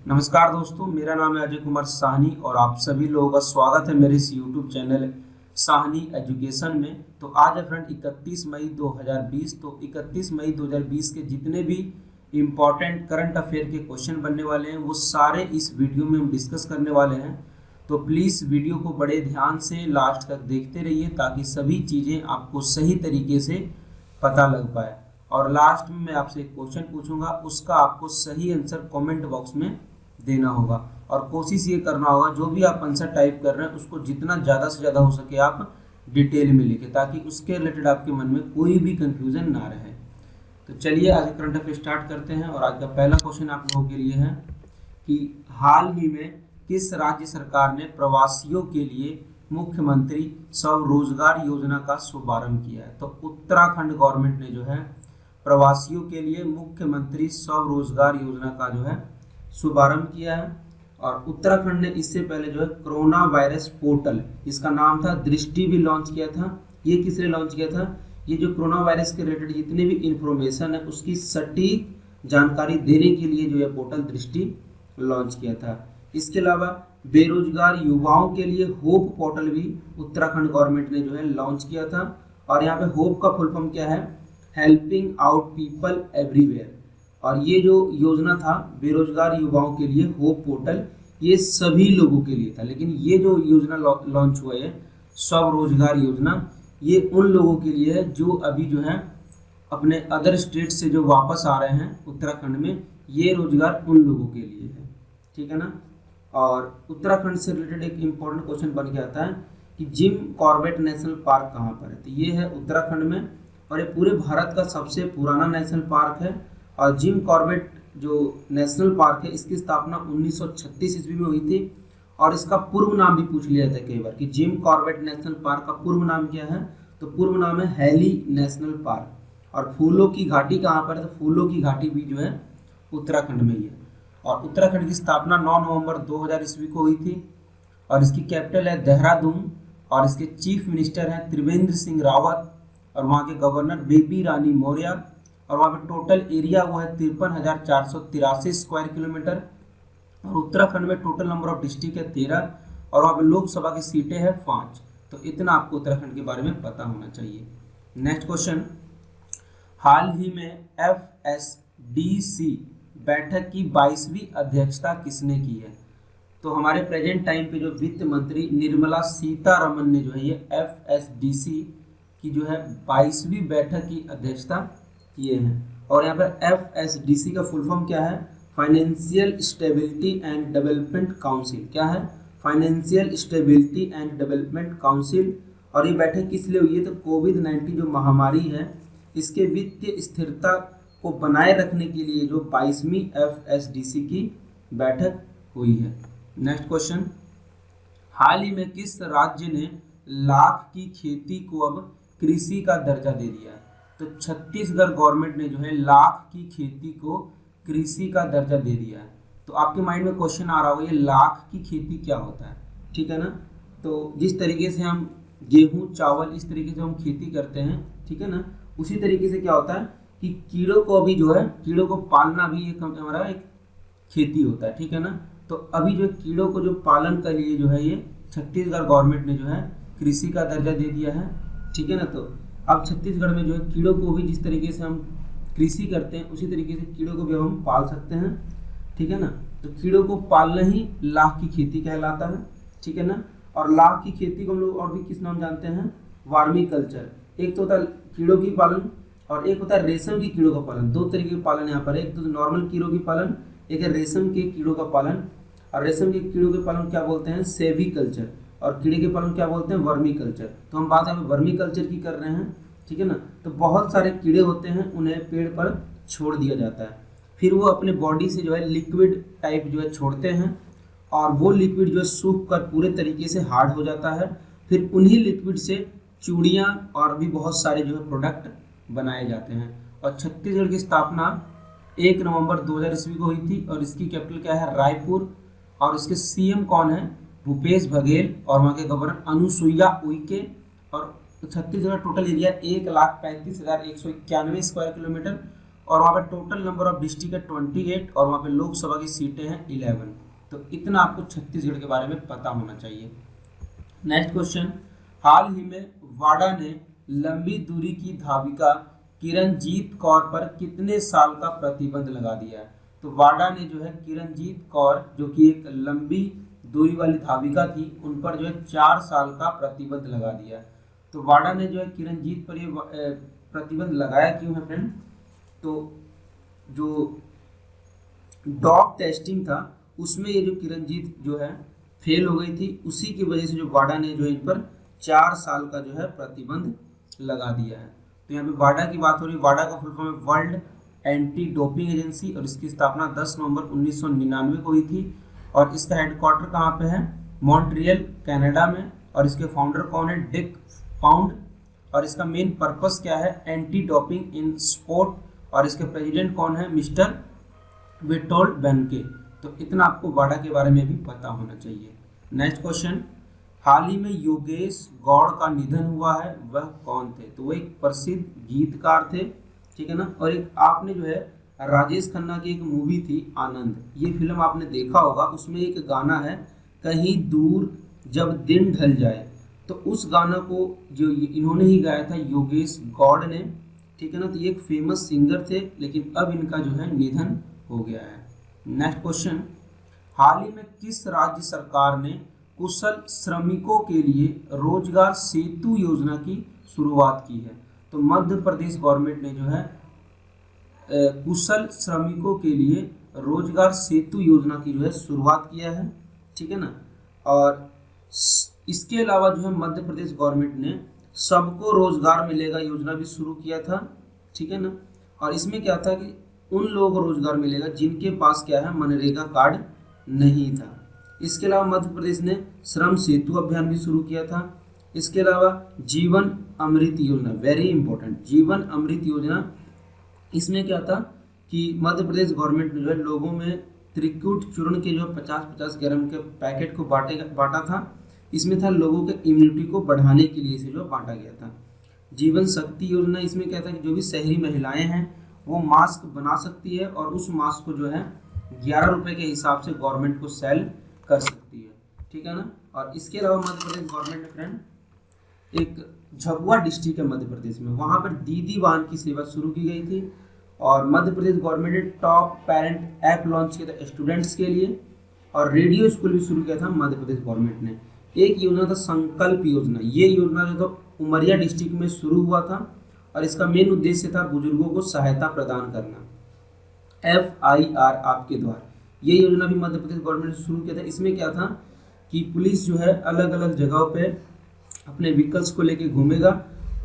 नमस्कार दोस्तों, मेरा नाम है अजय कुमार साहनी और आप सभी लोगों का स्वागत है मेरे इस यूट्यूब चैनल साहनी एजुकेशन में। तो आज है फ्रेंड 31 मई 2020। तो 31 मई 2020 के जितने भी इम्पॉर्टेंट करंट अफेयर के क्वेश्चन बनने वाले हैं वो सारे इस वीडियो में हम डिस्कस करने वाले हैं। तो प्लीज़ वीडियो को बड़े ध्यान से लास्ट तक देखते रहिए ताकि सभी चीज़ें आपको सही तरीके से पता लग पाए। और लास्ट में मैं आपसे एक क्वेश्चन पूछूंगा, उसका आपको सही आंसर कमेंट बॉक्स में देना होगा। और कोशिश ये करना होगा जो भी आप आंसर टाइप कर रहे हैं उसको जितना ज़्यादा से ज़्यादा हो सके आप डिटेल में लिखें ताकि उसके रिलेटेड आपके मन में कोई भी कंफ्यूजन ना रहे। तो चलिए आज करंट अफेयर स्टार्ट करते हैं। और आज का पहला क्वेश्चन आप लोगों के लिए है कि हाल ही में किस राज्य सरकार ने प्रवासियों के लिए मुख्यमंत्री स्वरोजगार योजना का शुभारंभ किया है। तो उत्तराखंड गवर्नमेंट ने जो है प्रवासियों के लिए मुख्यमंत्री स्वरोजगार योजना का जो है शुभारंभ किया है। और उत्तराखंड ने इससे पहले जो है कोरोना वायरस पोर्टल, इसका नाम था दृष्टि, भी लॉन्च किया था। ये किसने लॉन्च किया था? ये जो कोरोना वायरस के रिलेटेड जितने भी इंफॉर्मेशन है उसकी सटीक जानकारी देने के लिए जो है पोर्टल दृष्टि लॉन्च किया था। इसके अलावा बेरोजगार युवाओं के लिए होप पोर्टल भी उत्तराखंड गवर्नमेंट ने जो है लॉन्च किया था। और यहाँ पे होप का फुल फॉर्म क्या है? Helping out people everywhere. और ये जो योजना था बेरोजगार युवाओं के लिए होप पोर्टल, ये सभी लोगों के लिए था। लेकिन ये जो योजना लॉन्च हुआ है स्वरोजगार योजना, ये उन लोगों के लिए है जो अभी जो है अपने अदर स्टेट से जो वापस आ रहे हैं उत्तराखंड में, ये रोजगार उन लोगों के लिए है। ठीक है ना। और उत्तराखंड से रिलेटेड एक इम्पोर्टेंट क्वेश्चन बन के आता है कि जिम कॉर्बेट नेशनल पार्क कहाँ पर है? तो ये है उत्तराखंड में और ये पूरे भारत का सबसे पुराना नेशनल पार्क है। और जिम कॉर्बेट जो नेशनल पार्क है इसकी स्थापना 1936 ईस्वी में हुई थी। और इसका पूर्व नाम भी पूछ लिया जाता है कई बार कि जिम कॉर्बेट नेशनल पार्क का पूर्व नाम क्या है? तो पूर्व नाम है हैली नेशनल पार्क। और फूलों की घाटी कहाँ पर है? तो फूलों की घाटी भी जो है उत्तराखंड में ही है। और उत्तराखंड की स्थापना 9 नवंबर 2000 ईस्वी को हुई थी। और इसकी कैपिटल है देहरादून। और इसके चीफ मिनिस्टर हैं त्रिवेंद्र सिंह रावत। और वहाँ के गवर्नर बेबी रानी मौर्य। और वहाँ पे टोटल एरिया वो है 53,483 स्क्वायर किलोमीटर। और उत्तराखंड में टोटल नंबर ऑफ डिस्ट्रिक्ट है 13। और वहाँ पे लोकसभा की सीटें हैं 5। तो इतना आपको उत्तराखंड के बारे में पता होना चाहिए। नेक्स्ट क्वेश्चन, हाल ही में FSDC बैठक की 22वीं अध्यक्षता किसने की है? तो हमारे प्रेजेंट टाइम पे जो वित्त मंत्री निर्मला सीतारमन ने जो है ये FSDC की जो है 22वीं बैठक की अध्यक्षता किए हैं। और यहाँ पर FSDC का फुल फॉर्म क्या है? Financial stability and development council. क्या है? Financial stability and development council. और ये बैठक किस लिए हुई है? तो कोविड-19 जो महामारी है इसके वित्तीय स्थिरता को बनाए रखने के लिए जो 22वीं FSDC की बैठक हुई है। नेक्स्ट क्वेश्चन, हाल ही में किस राज्य ने लाख की खेती को अब कृषि का दर्जा दे दिया है? तो छत्तीसगढ़ गवर्नमेंट ने जो है लाख की खेती को कृषि का दर्जा दे दिया है। तो आपके माइंड में क्वेश्चन आ रहा होगा ये लाख की खेती क्या होता है? ठीक है ना। तो जिस तरीके से हम गेहूं चावल इस तरीके से हम खेती करते हैं, ठीक है ना, उसी तरीके से क्या होता है कि कीड़ों को भी जो है कीड़ों को पालना भी एक हमारा एक खेती होता है। ठीक है ना। तो अभी जो कीड़ों को जो पालन के लिए जो है ये छत्तीसगढ़ गवर्नमेंट ने जो है कृषि का दर्जा दे दिया है। ठीक है ना। तो अब छत्तीसगढ़ में जो है कीड़ों को भी जिस तरीके से हम कृषि करते हैं उसी तरीके से कीड़ों को भी हम पाल सकते हैं। ठीक है ना। तो कीड़ों को पालना ही लाख की खेती कहलाता है। ठीक है ना। और लाख की खेती को हम लोग और भी किस नाम जानते हैं? Vermi culture. एक तो होता है कीड़ों की पालन और एक होता है रेशम की कीड़ों का पालन। दो तरीके के पालन यहाँ पर, एक तो नॉर्मल कीड़ों की पालन, एक है रेशम के कीड़ों का पालन। और रेशम के कीड़ों के पालन क्या बोलते हैं? सेवी कल्चर। और कीड़े के पालन क्या बोलते हैं? Vermi culture. तो हम बात यहाँ पे वर्मी कल्चर की कर रहे हैं। ठीक है ना। तो बहुत सारे कीड़े होते हैं, उन्हें पेड़ पर छोड़ दिया जाता है, फिर वो अपने बॉडी से जो है लिक्विड टाइप जो है छोड़ते हैं। और वो लिक्विड जो है सूख कर पूरे तरीके से हार्ड हो जाता है। फिर उन्हीं लिक्विड से चूड़ियाँ और भी बहुत सारे जो है प्रोडक्ट बनाए जाते हैं। और छत्तीसगढ़ की स्थापना 1 नवंबर 2000 ईस्वी को हुई थी। और इसकी कैपिटल क्या है? रायपुर। और इसके CM कौन है? भूपेश बघेल। और वहाँ के गवर्नर अनुसुईया उइके। और Chhattisgarh total area 1,35,191 square kilometre. और वहाँ पे टोटल नंबर ऑफ डिस्ट्रिक्ट है 28 और वहाँ पे लोकसभा की सीटें हैं 11। तो इतना आपको छत्तीसगढ़ के बारे में पता होना चाहिए। नेक्स्ट क्वेश्चन, हाल ही में वाडा ने लंबी दूरी की धाविका किरणजीत कौर पर कितने साल का प्रतिबंध लगा दिया है? तो वाडा ने जो है किरणजीत कौर जो कि एक लंबी दूरी वाली धाविका थी, उन पर जो है 4 साल का प्रतिबंध लगा दिया। तो वाडा ने जो है किरणजीत पर ये प्रतिबंध लगाया क्यों है फ्रेंड? तो जो डॉग टेस्टिंग था उसमें ये जो किरणजीत जो है फेल हो गई थी, उसी की वजह से जो वाडा ने जो इन पर 4 साल का जो है प्रतिबंध लगा दिया है। तो यहाँ पे वाडा की बात हो रही है। वाडा का फुल फॉर्म है वर्ल्ड एंटी डोपिंग एजेंसी और इसकी स्थापना 10 नवंबर 1999 को हुई थी और इसका हेडक्वार्टर कहाँ पे है? मॉन्ट्रियल कनाडा में। और इसके फाउंडर कौन है? Dick pound. और इसका मेन पर्पस क्या है? Anti doping in sport. और इसके प्रेसिडेंट कौन है? मिस्टर विटोल्ड बेनके। तो इतना आपको वाडा के बारे में भी पता होना चाहिए। नेक्स्ट क्वेश्चन, हाल ही में योगेश गौड़ का निधन हुआ है, वह कौन थे? तो वो एक प्रसिद्ध गीतकार थे, ठीक है ना। और एक आपने जो है राजेश खन्ना की एक मूवी थी आनंद, ये फिल्म आपने देखा होगा, उसमें एक गाना है कहीं दूर जब दिन ढल जाए, तो उस गाना को जो इन्होंने ही गाया था योगेश गौड़ ने, ठीक है ना। तो ये एक फेमस सिंगर थे, लेकिन अब इनका जो है निधन हो गया है। नेक्स्ट क्वेश्चन, हाल ही में किस राज्य सरकार ने कुशल श्रमिकों के लिए रोजगार सेतु योजना की शुरुआत की है? तो मध्य प्रदेश गवर्नमेंट ने जो है कुशल श्रमिकों के लिए रोजगार सेतु योजना की जो है शुरुआत किया है, ठीक है ना। और इसके अलावा जो है मध्य प्रदेश गवर्नमेंट ने सबको रोजगार मिलेगा योजना भी शुरू किया था, ठीक है ना। और इसमें क्या था कि उन लोगों को रोजगार मिलेगा जिनके पास क्या है? मनरेगा कार्ड नहीं था। इसके अलावा मध्य प्रदेश ने श्रम सेतु अभियान भी शुरू किया था। इसके अलावा जीवन अमृत योजना, वेरी इंपॉर्टेंट, जीवन अमृत योजना, इसमें क्या था कि मध्य प्रदेश गवर्नमेंट ने जो है लोगों में त्रिकुट चूर्ण के जो 50-50 ग्राम के पैकेट को बांटा था। इसमें था लोगों के इम्यूनिटी को बढ़ाने के लिए इसे जो बांटा गया था। जीवन शक्ति योजना, इसमें क्या था कि जो भी शहरी महिलाएं हैं वो मास्क बना सकती है और उस मास्क को जो है 11 रुपये के हिसाब से गवर्नमेंट को सेल कर सकती है, ठीक है ना। और इसके अलावा मध्य प्रदेश गवर्नमेंट ने फ्रेंड एक झाबुआ डिस्ट्रिक्ट है मध्य प्रदेश में, वहाँ पर दीदी वाहन की सेवा शुरू की गई थी। और मध्य प्रदेश गवर्नमेंट ने टॉप पेरेंट ऐप लॉन्च किया था स्टूडेंट्स के लिए। और रेडियो स्कूल भी शुरू किया था मध्य प्रदेश गवर्नमेंट ने। एक योजना था संकल्प योजना, ये योजना जो था उमरिया डिस्ट्रिक्ट में शुरू हुआ था और इसका मेन उद्देश्य था बुजुर्गों को सहायता प्रदान करना, FIR आपके द्वारा। ये योजना भी मध्य प्रदेश गवर्नमेंट ने शुरू किया था। इसमें क्या था कि पुलिस जो है अलग अलग जगहों पे अपने व्हीकल्स को लेके घूमेगा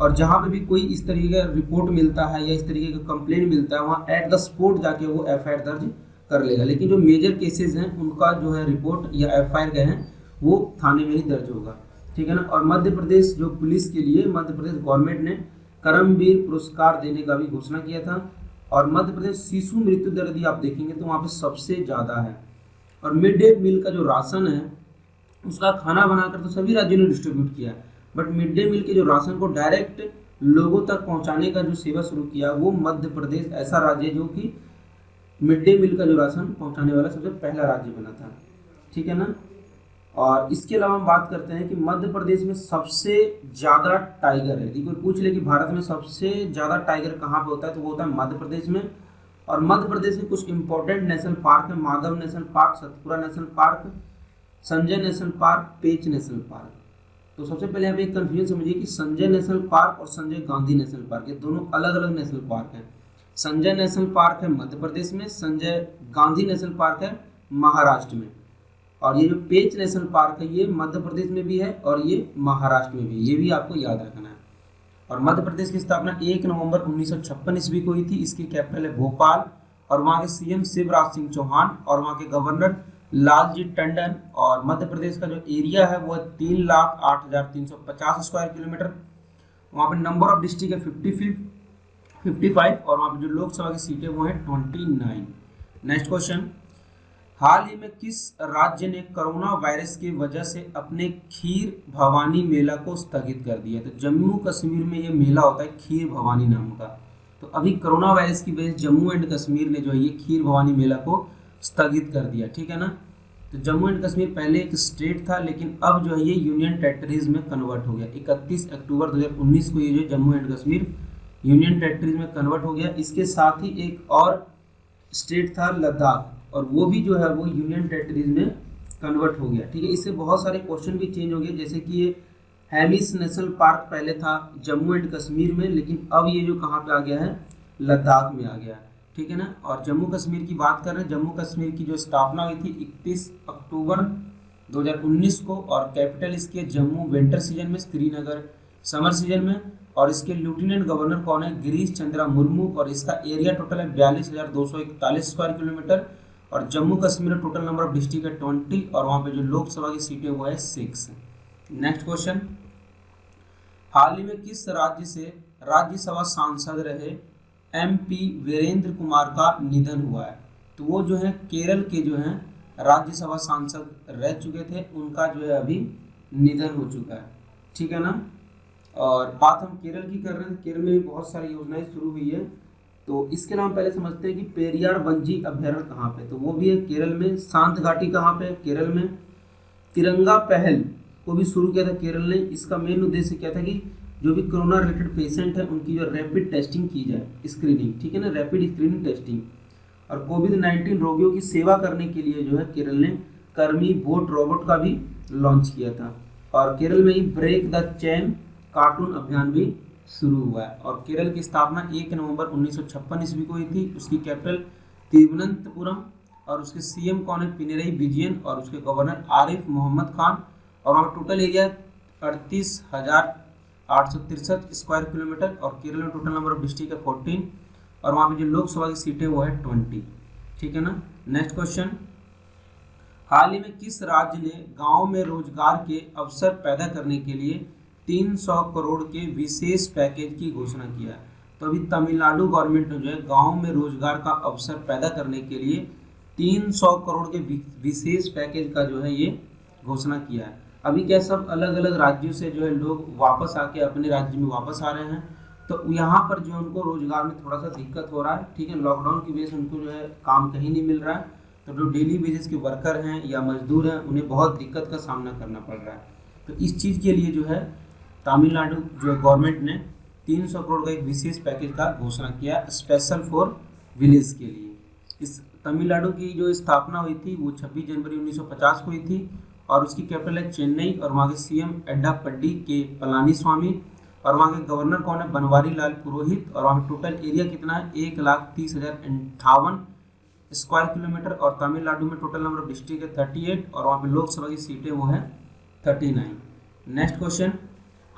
और जहाँ पे भी कोई इस तरीके का रिपोर्ट मिलता है या इस तरीके का कंप्लेंट मिलता है, वहाँ एट द स्पॉट जाके वो FIR दर्ज कर लेगा। लेकिन जो मेजर केसेस हैं उनका जो है रिपोर्ट या FIR गए हैं वो थाने में ही दर्ज होगा, ठीक है ना। और मध्य प्रदेश जो पुलिस के लिए मध्य प्रदेश गवर्नमेंट ने कर्मवीर पुरस्कार देने का भी घोषणा किया था। और मध्य प्रदेश शिशु मृत्यु दर यदि आप देखेंगे तो वहाँ पे सबसे ज़्यादा है। और मिड डे मील का जो राशन है उसका खाना बनाकर तो सभी राज्यों ने डिस्ट्रीब्यूट किया, बट मिड डे मील के जो राशन को डायरेक्ट लोगों तक पहुँचाने का जो सेवा शुरू किया वो मध्य प्रदेश ऐसा राज्य है जो कि मिड डे मील का जो राशन पहुँचाने वाला सबसे पहला राज्य बना था, ठीक है ना। और इसके अलावा हम बात करते हैं कि मध्य प्रदेश में सबसे ज़्यादा टाइगर है। यदि कोई पूछ ले कि भारत में सबसे ज़्यादा टाइगर कहाँ पे होता है तो वो होता है मध्य प्रदेश में। और मध्य प्रदेश में कुछ इंपॉर्टेंट नेशनल पार्क है, Madhav national park, Satpura national park, Sanjay national park, Pench national park. तो सबसे पहले यहाँ पे एक कन्फ्यूजन समझिए कि संजय नेशनल पार्क और संजय गांधी नेशनल पार्क, ये दोनों अलग अलग नेशनल पार्क हैं। संजय नेशनल पार्क है मध्य प्रदेश में, संजय गांधी नेशनल पार्क है महाराष्ट्र में। और ये जो पेंच नेशनल पार्क है ये मध्य प्रदेश में भी है और ये महाराष्ट्र में भी, ये भी आपको याद रखना है। और मध्य प्रदेश की स्थापना 1 नवंबर 1956 ईस्वी को हुई थी। इसकी कैपिटल है भोपाल और वहाँ के CM शिवराज सिंह चौहान और वहाँ के गवर्नर लालजी टंडन। और मध्य प्रदेश का जो एरिया है वो 3,08,350 स्क्वायर किलोमीटर। वहाँ पे नंबर ऑफ डिस्ट्रिक्ट है 55 और वहाँ पे जो लोकसभा की सीटें वो है 29। नेक्स्ट क्वेश्चन, हाल ही में किस राज्य ने कोरोना वायरस की वजह से अपने खीर भवानी मेला को स्थगित कर दिया? तो जम्मू कश्मीर में ये मेला होता है खीर भवानी नाम का। तो अभी कोरोना वायरस की वजह से जम्मू एंड कश्मीर ने जो है ये खीर भवानी मेला को स्थगित कर दिया, ठीक है ना। तो जम्मू एंड कश्मीर पहले एक स्टेट था, लेकिन अब जो है ये यूनियन टेरिटरीज में कन्वर्ट हो गया। 31 अक्टूबर 2019 को ये जो Jammu and Kashmir union territories में कन्वर्ट हो गया। इसके साथ ही एक और स्टेट था लद्दाख, और वो भी जो है वो यूनियन टेरिटरीज में कन्वर्ट हो गया, ठीक है। इससे बहुत सारे क्वेश्चन भी चेंज हो गए, जैसे कि ये हेमिस नेशनल पार्क पहले था जम्मू एंड कश्मीर में, लेकिन अब ये जो कहाँ पे आ गया है, लद्दाख में आ गया है, ठीक है ना। और जम्मू कश्मीर की बात कर रहे हैं, जम्मू कश्मीर की जो स्थापना हुई थी 31 अक्टूबर 2019 को, और कैपिटल इसकी है जम्मू, विंटर सीजन में श्रीनगर समर सीजन में, और इसके लेफ्टिनेंट गवर्नर कौन है, गिरीश चंद्रा मुर्मू, और इसका एरिया टोटल है 42,241 स्क्वायर किलोमीटर, और Jammu Kashmir total number of district है 20, और वहाँ पे जो लोकसभा की सीटें वो है 6। नेक्स्ट क्वेश्चन, हाल ही में किस राज्य से राज्यसभा सांसद रहे MP वीरेंद्र कुमार का निधन हुआ है? तो वो जो है केरल के जो हैं राज्यसभा सांसद रह चुके थे, उनका जो है अभी निधन हो चुका है, ठीक है ना। और बात हम केरल की कर रहे हैं, केरल में भी बहुत सारी योजनाएं शुरू हुई है। तो इसके नाम पहले समझते हैं कि पेरियार वन्यजीव अभ्यारण्य कहाँ पे, तो वो भी है केरल में। शांत घाटी कहाँ पे है, केरल में। तिरंगा पहल को भी शुरू किया था केरल ने। इसका मेन उद्देश्य क्या था कि जो भी कोरोना रिलेटेड पेशेंट है उनकी जो रैपिड टेस्टिंग की जाए, स्क्रीनिंग, ठीक है ना, रैपिड स्क्रीनिंग टेस्टिंग। और कोविड-19 रोगियों की सेवा करने के लिए जो है केरल ने कर्मी बोट रोबोट का भी लॉन्च किया था। और केरल में ही ब्रेक द चेन कार्टून अभियान भी शुरू हुआ है। और केरल की स्थापना 1 नवंबर 1956 ईस्वी को हुई थी। उसकी कैपिटल तिरुवनंतपुरम, और उसके CM कौन है, पिनरई विजयन, और उसके गवर्नर आरिफ मोहम्मद खान। और वहाँ टोटल एरिया 38,863 स्क्वायर किलोमीटर, और केरल में टोटल नंबर ऑफ डिस्ट्रिक्ट है 14, और वहाँ पे जो लोकसभा की सीटें वो है 20, ठीक है ना। नेक्स्ट क्वेश्चन, हाल ही में किस राज्य ने गांव में रोजगार के अवसर पैदा करने के लिए 300 करोड़ के विशेष पैकेज की घोषणा किया? तो अभी तमिलनाडु गवर्नमेंट ने जो है गाँव में रोजगार का अवसर पैदा करने के लिए 300 करोड़ के विशेष पैकेज का जो है ये घोषणा किया है। अभी क्या सब अलग अलग राज्यों से जो है लोग वापस आके अपने राज्य में वापस आ रहे हैं, तो यहाँ पर जो उनको रोजगार में थोड़ा सा दिक्कत हो रहा है, ठीक है। लॉकडाउन की वजह से उनको जो है काम कहीं नहीं मिल रहा है, तो जो डेली बेसिस के वर्कर हैं या मजदूर हैं उन्हें बहुत दिक्कत का सामना करना पड़ रहा है। तो इस चीज़ के लिए जो है तमिलनाडु जो गवर्नमेंट ने 300 करोड़ का एक विशेष पैकेज का घोषणा किया, स्पेशल फॉर विलेज के लिए। इस तमिलनाडु की जो स्थापना हुई थी वो 26 जनवरी 1950 को हुई थी, और उसकी कैपिटल है चेन्नई, और वहाँ के CM एड्डापड्डी के पलानीस्वामी, और वहाँ के गवर्नर कौन है, बनवारी लाल पुरोहित। और वहाँ पे टोटल एरिया कितना है, 1,30,058 स्क्वायर किलोमीटर, और तमिलनाडु में टोटल नंबर ऑफ डिस्ट्रिक्ट है 38, और वहाँ पे लोकसभा की सीटें वो है 39। नेक्स्ट क्वेश्चन,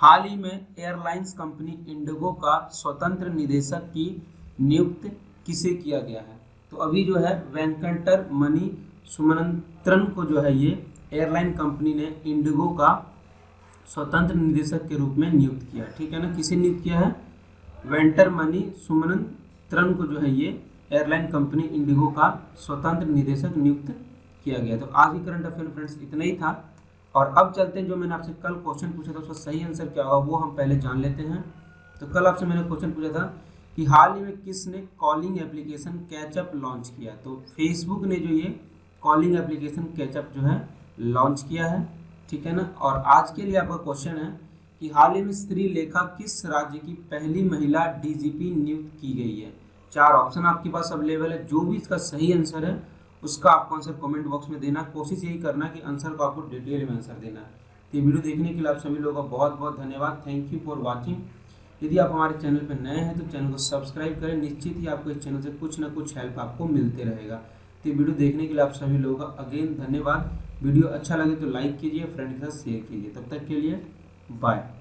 हाल ही में एयरलाइंस कंपनी इंडिगो का स्वतंत्र निदेशक की नियुक्त किसे किया गया है? तो अभी जो है वेंकटर मणि सुमंत्रन को जो है ये एयरलाइन कंपनी ने इंडिगो का स्वतंत्र निदेशक के रूप में नियुक्त किया, ठीक है ना। किसे नियुक्त किया है, वेंटर मणि सुमंत्रन को जो है ये एयरलाइन कंपनी इंडिगो का स्वतंत्र निदेशक नियुक्त किया गया। तो आज की करंट अफेयर फ्रेंड्स इतना ही था, और अब चलते हैं जो मैंने आपसे कल क्वेश्चन पूछा था उसका सही आंसर क्या होगा वो हम पहले जान लेते हैं। तो कल आपसे मैंने क्वेश्चन पूछा था कि हाल ही में किसने कॉलिंग एप्लीकेशन कैचअप लॉन्च किया? तो फेसबुक ने जो ये कॉलिंग एप्लीकेशन कैचअप जो है लॉन्च किया है, ठीक है ना। और आज के लिए आपका क्वेश्चन है कि हाल ही में श्रीलेखा किस राज्य की पहली महिला DGP नियुक्त की गई है? 4 ऑप्शन आपके पास अवेलेबल है, जो भी इसका सही आंसर है उसका आपको आंसर कमेंट बॉक्स में देना। कोशिश यही करना कि आंसर को आपको डिटेल में आंसर देना है। तो ये वीडियो देखने के लिए आप सभी लोगों का बहुत बहुत धन्यवाद। Thank you for watching. यदि आप हमारे चैनल पर नए हैं तो चैनल को सब्सक्राइब करें, निश्चित ही आपको इस चैनल से कुछ ना कुछ हेल्प आपको मिलते रहेगा। तो वीडियो देखने के लिए आप सभी लोगों का अगेन धन्यवाद। वीडियो अच्छा लगे तो लाइक कीजिए, फ्रेंड के साथ शेयर कीजिए। तब तक के लिए बाय।